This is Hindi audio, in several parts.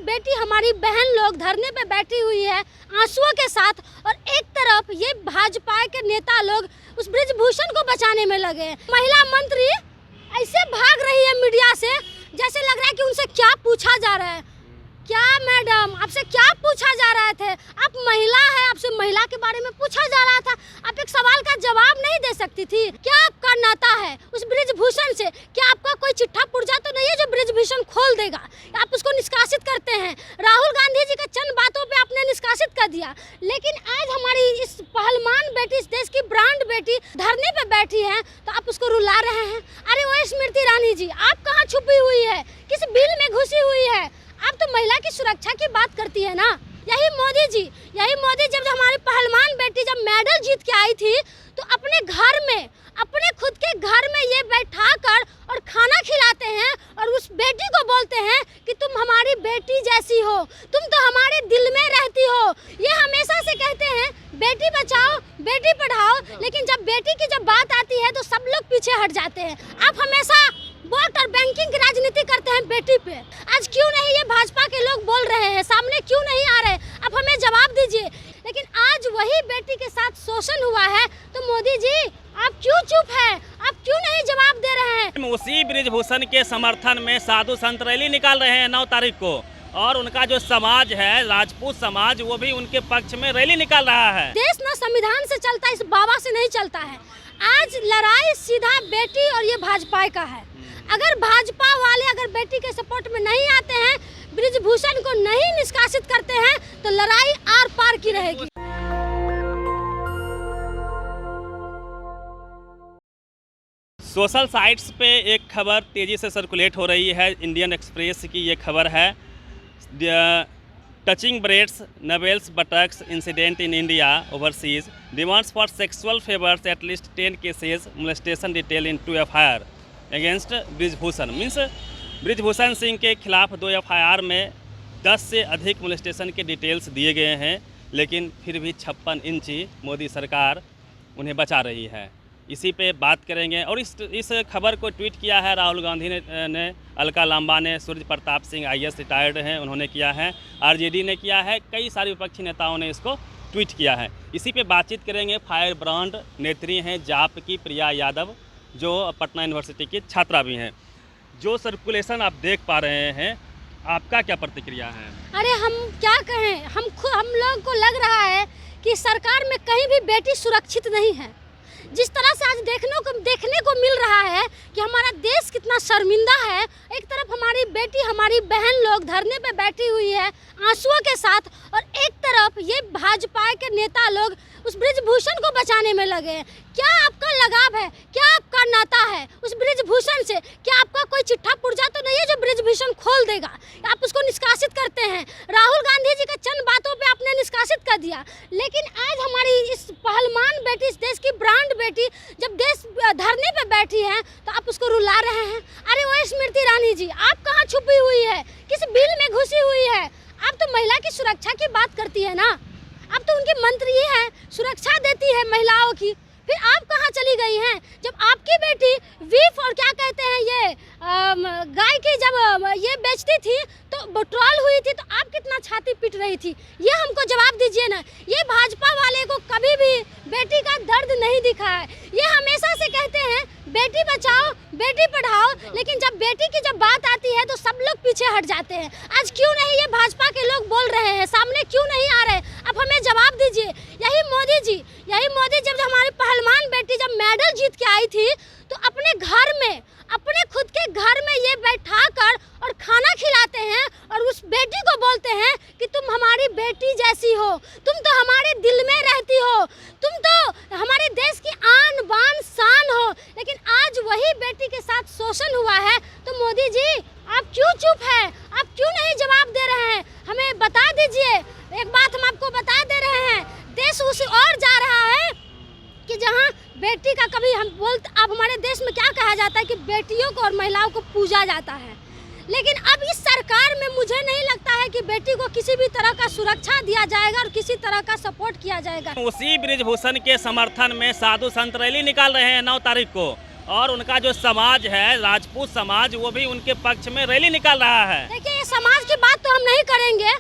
बेटी हमारी बहन लोग धरने पे बैठी हुई है आंसुओं के साथ, और एक तरफ ये भाजपा के नेता लोग उस ब्रिजभूषण को बचाने में लगे हैं। महिला मंत्री ऐसे भाग रही है मीडिया से जैसे लग रहा है कि उनसे क्या पूछा जा रहा है। क्या मैडम, आपसे क्या पूछा जा रहा थे? आप महिला है, आपसे महिला के बारे में पूछा जा रहा था, आप एक सवाल का जवाब नहीं दे सकती थी? क्या आपका नाता है उस ब्रिजभूषण से? क्या आपका कोई चिट्ठा पुर्जा तो नहीं है जो ब्रिजभूषण खोल देगा? आप उसको निष्कासित करते हैं। राहुल गांधी जी का चंद बातों पे आपने निष्कासित कर दिया, लेकिन आज हमारी इस पहलवान बेटी, इस देश की ब्रांड बेटी धरने पे बैठी है तो आप उसको रुला रहे हैं। अरे वो स्मृति ईरानी जी, आप कहाँ छुपी हुई है? किस बिल में घुसी हुई है? आप तो महिला की सुरक्षा की बात करती है ना। यही मोदी जी जब हमारी पहलवान बेटी जब मेडल जीत के आई थी तो अपने घर में, अपने खुद के घर में ये बैठा कर और खाना खिलाते हैं और उस बेटी को बोलते हैं कि तुम हमारी बेटी जैसी हो, तुम तो हमारे दिल में रहती हो। ये हमेशा से कहते हैं बेटी बचाओ बेटी पढ़ाओ, लेकिन जब बेटी की जब बात आती है तो सब लोग पीछे हट जाते हैं। आप हमेशा वोट और बैंकिंग की राजनीति करते हैं बेटी पे। आज क्यों नहीं ये भाजपा के लोग बोल रहे हैं, सामने क्यों नहीं आ रहे? आप हमें जवाब दीजिए। लेकिन आज वही बेटी के साथ शोषण हुआ है तो मोदी जी आप क्यों चुप है? आप क्यों नहीं जवाब दे रहे हैं? उसी ब्रिजभूषण के समर्थन में साधु संत रैली निकाल रहे हैं 9 तारीख को, और उनका जो समाज है राजपूत समाज, वो भी उनके पक्ष में रैली निकाल रहा है। देश ना संविधान से चलता है, इस बाबा से नहीं चलता है। आज लड़ाई सीधा बेटी और ये भाजपा का है। अगर भाजपा वाले अगर बेटी के सपोर्ट में नहीं आते हैं, ब्रिजभूषण को नहीं निष्कासित करते हैं, तो लड़ाई आर पार की रहेगी। सोशल साइट्स पे एक खबर तेज़ी से सर्कुलेट हो रही है। इंडियन एक्सप्रेस की ये खबर है, touching breasts navels buttocks incident in India overseas demands for sexual favours at least 10 cases molestation detail in 2 FIR against Brijbhushan. Means Brijbhushan Singh के खिलाफ 2 FIR में 10 से अधिक मोलेस्टेशन के डिटेल्स दिए गए हैं, लेकिन फिर भी 56 इंची मोदी सरकार उन्हें बचा रही है। इसी पे बात करेंगे। और इस खबर को ट्वीट किया है राहुल गांधी ने अलका लांबा ने, सूर्य प्रताप सिंह IAS रिटायर्ड हैं उन्होंने किया है, RJD ने किया है, कई सारे विपक्षी नेताओं ने इसको ट्वीट किया है। इसी पे बातचीत करेंगे। फायर ब्रांड नेत्री हैं जाप की प्रिया यादव, जो पटना यूनिवर्सिटी की छात्रा भी हैं। जो सर्कुलेशन आप देख पा रहे हैं, आपका क्या प्रतिक्रिया है? अरे हम क्या कहें, हम लोग को लग रहा है कि सरकार में कहीं भी बेटी सुरक्षित नहीं है। जिस तरह से आज देखने को मिल रहा है कि हमारा देश कितना शर्मिंदा है। एक तरफ हमारी बेटी, हमारी बहन लोग धरने पे बैठी हुई है आंसुओं के साथ, और एक तरफ ये भाजपा के नेता लोग उस ब्रिजभूषण को बचाने में लगे हैं। क्या आपका लगाव है? क्या आपका नाता है उस ब्रिजभूषण से? क्या आपका कोई चिट्ठा पुर्जा तो नहीं है जो ब्रिजभूषण खोल देगा? आप उसको निष्कासित करते हैं। राहुल गांधी जी का चंद बातों पे आपने निष्कासित कर दिया, लेकिन आज हमारी इस पहलवान बेटी, इस देश की ब्रांड बेटी जब देश धरने पे बैठी है तो आप उसको रुला रहे हैं। अरे वो स्मृति ईरानी जी, आप कहाँ छुपी हुई है? किस बिल में घुसी हुई है? आप तो महिला की सुरक्षा की बात करती है ना। अब तो उनकी मंत्री ही है, सुरक्षा देती है महिलाओं की, फिर आप कहाँ चली गई हैं? जब आपकी बेटी बीफ और क्या कहते हैं ये गाय की जब ये बेचती थी तो ट्रोल हुई थी, तो आप कितना छाती पीट रही थी? ये हमको जवाब दीजिए ना। ये भाजपा वाले को कभी भी बेटी का दर्द नहीं दिखा है। ये हमेशा से कहते हैं बेटी बचाओ बेटी पढ़ाओ, लेकिन जब बेटी की जब बात आती है तो सब लोग पीछे हट जाते हैं। आज क्यों नहीं ये भाजपा के लोग बोल रहे हैं, सामने क्यों नहीं आ रहे? आप हमें जवाब दीजिए। यही मोदी जब हमारी पहलवान बेटी जब मेडल जीत के आई थी तो अपने घर में, अपने खुद के घर में ये बैठा कर और खाना खिलाते हैं और उस बेटी को बोलते हैं कि तुम हमारी बेटी जैसी हो, तुम तो हमारे दिल में रहती हो, तुम तो हमारे देश की आन बान शान हो। लेकिन आज वही बेटी के साथ शोषण हुआ है तो मोदी जी आप क्यों चुप है? आप क्यों नहीं जवाब दे रहे हैं? हमें बता दीजिए। एक बात हम आपको बता दे रहे हैं, देश उस और जा रहा है कि जहाँ बेटी का कभी अब हमारे देश में क्या कहा जाता है कि बेटियों को और महिलाओं को पूजा जाता है, लेकिन अब इस सरकार में मुझे नहीं लगता है कि बेटी को किसी भी तरह का सुरक्षा दिया जाएगा और किसी तरह का सपोर्ट किया जाएगा। उसी ब्रिजभूषण के समर्थन में साधु संत रैली निकाल रहे हैं 9 तारीख को, और उनका जो समाज है राजपूत समाज, वो भी उनके पक्ष में रैली निकाल रहा है। देखिए, ये समाज की बात तो हम नहीं नहीं करेंगे,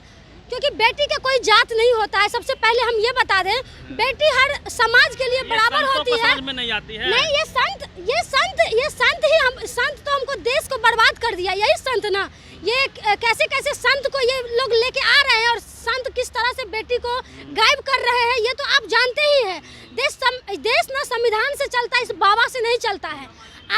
क्योंकि बेटी का कोई जात नहीं होता है। सबसे पहले हम ये बता दें, बेटी हर समाज के लिए बराबर होती है। समझ में नहीं आती है। नहीं, ये संत ही हम संत तो हमको देश को बर्बाद कर दिया, यही संत ना। ये कैसे कैसे संत को ये लोग लेके आ रहे हैं और संत किस तरह से बेटी को गायब कर रहे हैं, ये तो आप जानते ही हैं। देश ना संविधान से चलता है, इस बाबा से नहीं चलता है।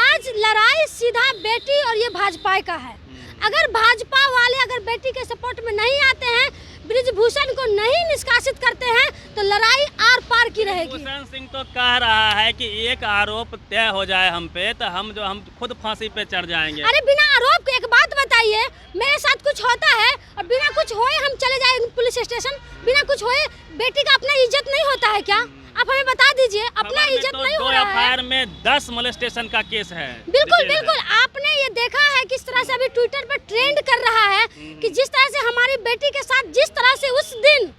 आज लड़ाई सीधा बेटी और ये भाजपा का है। अगर भाजपा वाले अगर बेटी के सपोर्ट में नहीं आते हैं, ब्रिजभूषण को नहीं निष्कासित करते हैं, तो लड़ाई आर पार की रहेगी। भूषण सिंह तो कह रहा है कि एक आरोप तय हो जाए हम पे तो हम खुद फांसी पे चढ़ जाएंगे। अरे बिना आरोप के एक बात बताइए, मेरे साथ कुछ होता है और बिना कुछ होए हम चले जाएंगे पुलिस स्टेशन, बिना कुछ होए बेटी का अपना इज्जत नहीं होता है क्या? आप हमें बता दीजिए, अपना इज्जत तो नहीं हो रहा है। एफआईआर में 10 मोलेस्टेशन का केस है। बिल्कुल बिल्कुल, आपने ये देखा है किस तरह से अभी ट्विटर पर ट्रेंड कर रहा है कि जिस तरह से हमारी बेटी के साथ जिस तरह से उस दिन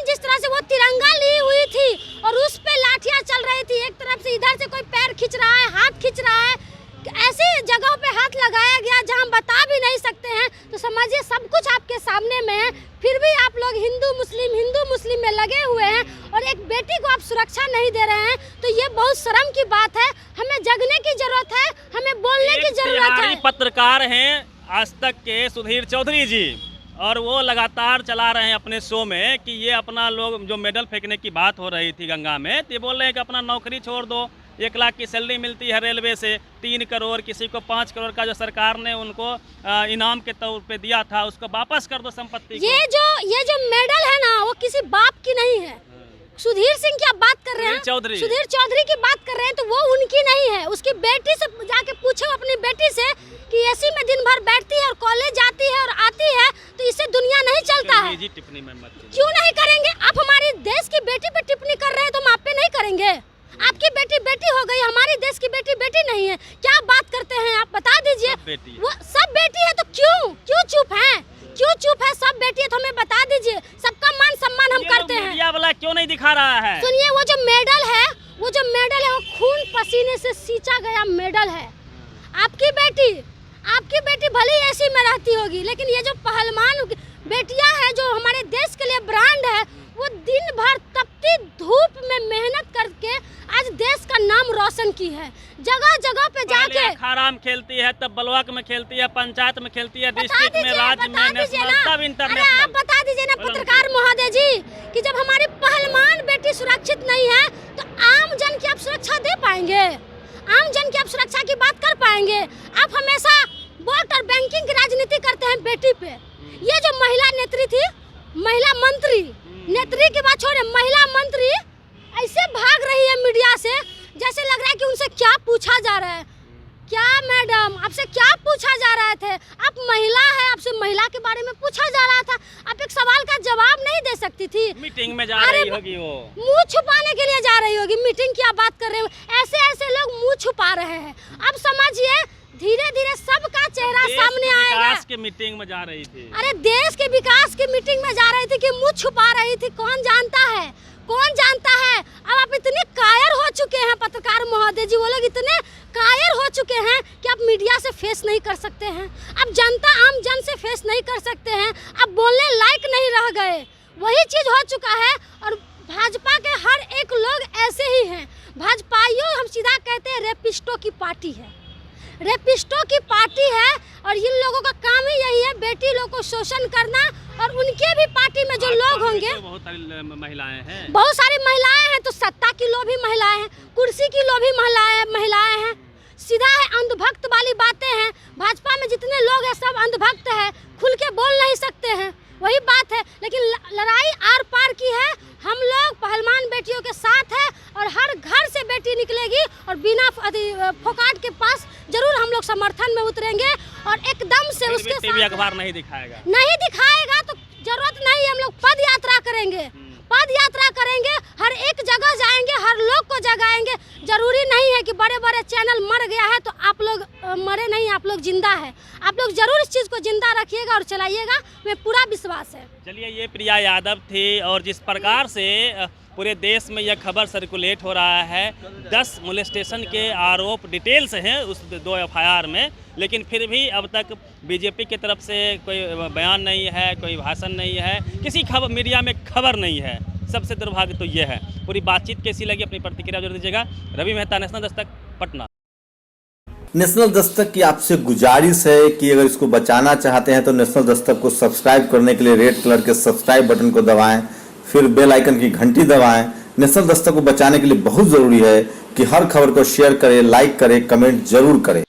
जिस तरह से वो तिरंगा ली हुई थी और उस पे लाठियां चल रही थी, एक तरफ से इधर से कोई पैर खींच रहा है, हाथ खींच रहा है, ऐसी जगहों पे हाथ लगाया गया जहां हम बता भी नहीं सकते हैं। तो समझिए सब कुछ आपके सामने में है, फिर भी आप लोग हिंदू मुस्लिम में लगे हुए हैं और एक बेटी को आप सुरक्षा नहीं दे रहे हैं, तो ये बहुत शर्म की बात है। हमें जगने की जरूरत है, हमें बोलने की जरूरत है। पत्रकार हैं आज तक के सुधीर चौधरी जी, और वो लगातार चला रहे हैं अपने शो में कि ये अपना लोग जो मेडल फेंकने की बात हो रही थी गंगा में, तो ये बोल रहे हैं कि अपना नौकरी छोड़ दो, 1 लाख की सैलरी मिलती है रेलवे से, 3 करोड़, किसी को 5 करोड़ का जो सरकार ने उनको इनाम के तौर पे दिया था, उसको वापस कर दो संपत्ति। ये जो मेडल है ना, वो किसी बाप की नहीं है। सुधीर सिंह की आप बात कर रहे हैं, सुधीर चौधरी की बात कर रहे हैं, तो वो उनकी नहीं है, उसकी बेटी से जाके पूछो अपनी बेटी से कि एसी में दिन भर बैठती है और कॉलेज जाती है और आती है, तो इससे दुनिया नहीं चलता है। टिप्पणी में मत कीजिए। क्यों नहीं करेंगे? आप हमारे देश की बेटी पे टिप्पणी कर रहे हैं तो हम आप पे नहीं करेंगे। आपकी बेटी बेटी हो गई, हमारी देश की बेटी बेटी नहीं है। क्या बात करते हैं आप, बता दीजिए। वो सब बेटी है तो क्यों चुप है? क्यों चुप है? सब बेटी है तो हमें बता दीजिए। सबका मान सम्मान हम करते हैं। मीडिया वाला क्यों नहीं दिखा रहा है? सुनिए, वो जो मेडल है वो खून पसीने से सींचा गया मेडल है। आपकी बेटी भले ही एसी में रहती होगी, लेकिन ये जो पहलवान बेटियां हैं जो हमारे देश के लिए ब्रांड है, वो दिन भर तपती धूप में मेहनत करके आज देश का नाम रोशन की है। जगह जगह पे जाके अखाड़ा में खेलती है, तब ब्लॉक में खेलती है, पंचायत में खेलती है, डिस्ट्रिक्ट में, राज्य में, नेशनल, तब इंटरनेशनल। आप बता दीजिए ना पत्रकार महोदय जी कि जब हमारी पहलवान बेटी सुरक्षित नहीं है तो आम जन की आप सुरक्षा दे पाएंगे? आम जन की आप सुरक्षा की बात कर पाएंगे? आप हमेशा वोट और बैंकिंग की राजनीति करते हैं बेटी पे। ये जो महिला नेत्री थी, महिला मंत्री, नेत्री की बात छोड़े, महिला मंत्री ऐसे भाग रही है मीडिया से जैसे लग रहा है कि उनसे क्या पूछा जा रहा है। क्या मैडम, आपसे क्या पूछा जा रहा थे? आप महिला है, आपसे महिला के बारे में पूछा जा रहा था, आप एक सवाल का जवाब नहीं दे सकती थी? मीटिंग में जा रही होगी, वो मुंह छुपाने के लिए जा रही होगी। मीटिंग की आप बात कर रहे हो, ऐसे लोग मुंह छुपा रहे हैं। अब समझिए, धीरे धीरे सबका चेहरा सामने आएगा। विकास की मीटिंग में जा रही थी। अरे देश के विकास की मीटिंग में जा रही थी कि मुंह छुपा रही थी? कौन जानता है, कौन जानता है? अब आप इतने कायर हो चुके हैं पत्रकार महोदय जी, वो लोग इतने कायर हो चुके हैं कि आप मीडिया से फेस नहीं कर सकते हैं, अब जनता आम जन से फेस नहीं कर सकते हैं, अब बोलने लायक नहीं रह गए। वही चीज़ हो चुका है। और भाजपा के हर एक लोग ऐसे ही हैं। भाजपाइयों हम सीधा कहते हैं रेपिस्टों की पार्टी है, रेपिस्टों की पार्टी है। और इन लोगों का काम ही यही है, बेटी लोग को शोषण करना। और उनके भी पार्टी में जो लोग होंगे, बहुत सारी महिलाएं हैं, बहुत सारी महिलाएं हैं, तो सत्ता की लोभी महिलाएं हैं, कुर्सी की लोभी महिलाएं हैं। सीधा है, अंधभक्त वाली बातें हैं। भाजपा में जितने लोग हैं सब अंधभक्त है, खुल के बोल नहीं सकते हैं, वही बात है। लेकिन लड़ाई आर पार की है। हम लोग पहलवान बेटियों के साथ है और हर घर से बेटी निकलेगी और बिना फोकाट के पास जरूर हम लोग समर्थन में उतरेंगे और एकदम से उसके साथ। टीवी अखबार नहीं दिखाएगा तो जरूरत नहीं है। हम लोग पद यात्रा करेंगे, हर एक जगह जाएंगे, हर लोग को जगाएंगे। जरूरी नहीं है कि बड़े बड़े चैनल मर गया है तो आप लोग मरे नहीं, आप लोग जिंदा है। आप लोग जरूर इस चीज़ को जिंदा रखिएगा और चलाइएगा, मैं पूरा विश्वास है। चलिए, ये प्रिया यादव थी और जिस प्रकार से पूरे देश में यह खबर सर्कुलेट हो रहा है। 10 मोलेस्टेशन के आरोप डिटेल्स हैं उस 2 एफआईआर में, लेकिन फिर भी अब तक बीजेपी की तरफ से कोई बयान नहीं है, कोई भाषण नहीं है, किसी खबर मीडिया में खबर नहीं है। सबसे दुर्भाग्य तो ये है। पूरी बातचीत कैसी लगी अपनी प्रतिक्रिया जरूर दीजिएगा। रवि मेहता, नेशनल दस्तक, पटना। नेशनल दस्तक की आपसे गुजारिश है कि अगर इसको बचाना चाहते हैं तो नेशनल दस्तक को सब्सक्राइब करने के लिए रेड कलर के सब्सक्राइब बटन को दबाएं, फिर बेल आइकन की घंटी दबाएं। नेशनल दस्तक को बचाने के लिए बहुत जरूरी है कि हर खबर को शेयर करें, लाइक करें, कमेंट जरूर करें।